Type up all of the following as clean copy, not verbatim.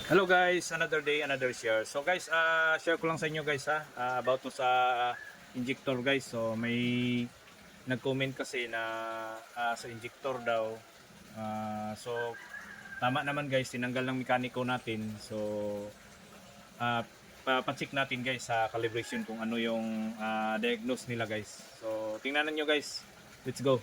Hello guys, another day, another share. So guys, share ko lang sa inyo guys about to sa injector guys. So may nag-comment kasi na sa injector daw. So tama naman guys, tinanggal ng mekaniko natin. So pa-check natin guys sa calibration kung ano yung diagnose nila guys. So tingnan niyo guys. Let's go.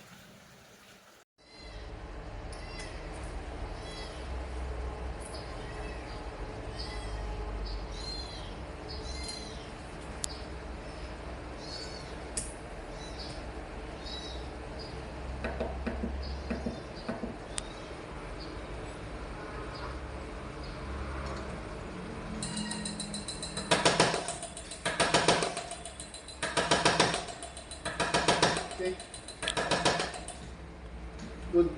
Okay. Good.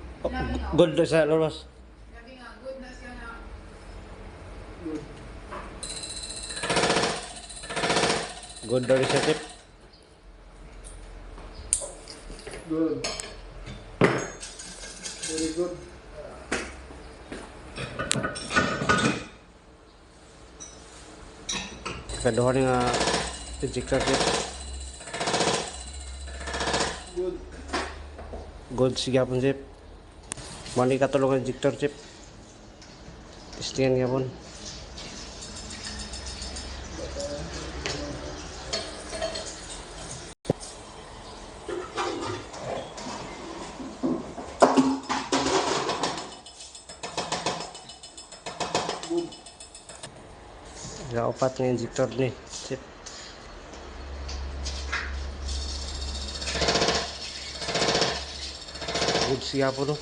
Good na sa lulus. Sabi nga, good na siya na. Good. Good daw sa tip. Good. Very good. Kaduha ni nga injector tip. Good. Good sige hapon tip. Mali katulong ang injector tip. Testingan hapon. Good. Upat nga injector ni tip. Good sige hapon no.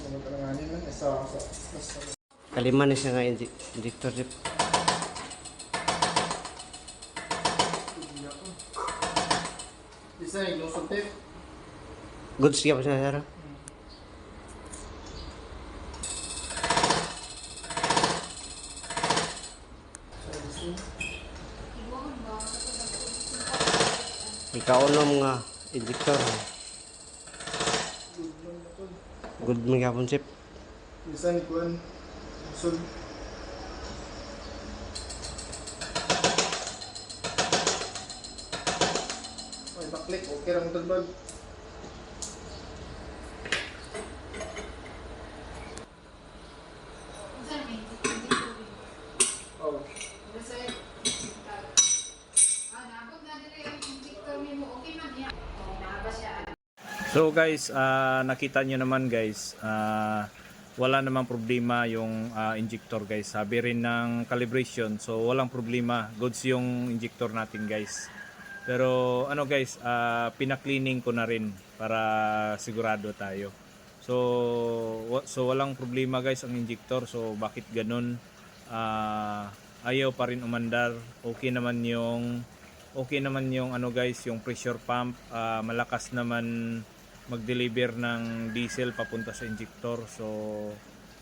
Ano ka langanin lang? Isa. Kalima ni siya nga injector tip. Isa yung lusot tape. Good sige hapon siya sir. Ikaw nga injector. Good lang na to. Good man hapon tip. Isa yung kuhan. Lusot. Ay, baklik. Okay lang ito bag. Saan may Oh. Basta, nabot na dito yung TikTok mo. Okay man yan. Mahaba siya. So guys, nakita nyo naman guys, wala namang problema yung injector guys. Sabi rin ng calibration, so walang problema. Goods yung injector natin guys. Pero ano guys, pina-cleaning ko na rin para sigurado tayo. So walang problema guys ang injector. So bakit ganun? Ayaw pa rin umandar. Okay naman yung ano guys, yung pressure pump, malakas naman mag-deliver ng diesel papunta sa injector. So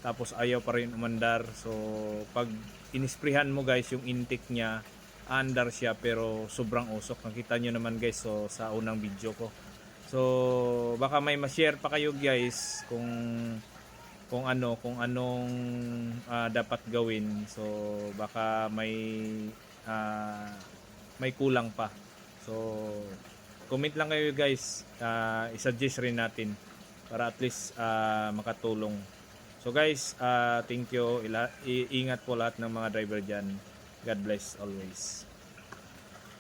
tapos ayaw pa rin umandar. So pag inisprehan mo guys yung intake niya, andar siya pero sobrang usok. Nakita nyo naman guys so sa unang video ko. So baka may ma-share pa kayo guys kung anong dapat gawin. So baka may kulang pa. So comment lang kayo guys, i-suggest rin natin para at least makatulong. So guys, thank you. Iingat po lahat ng mga driver dyan. God bless always.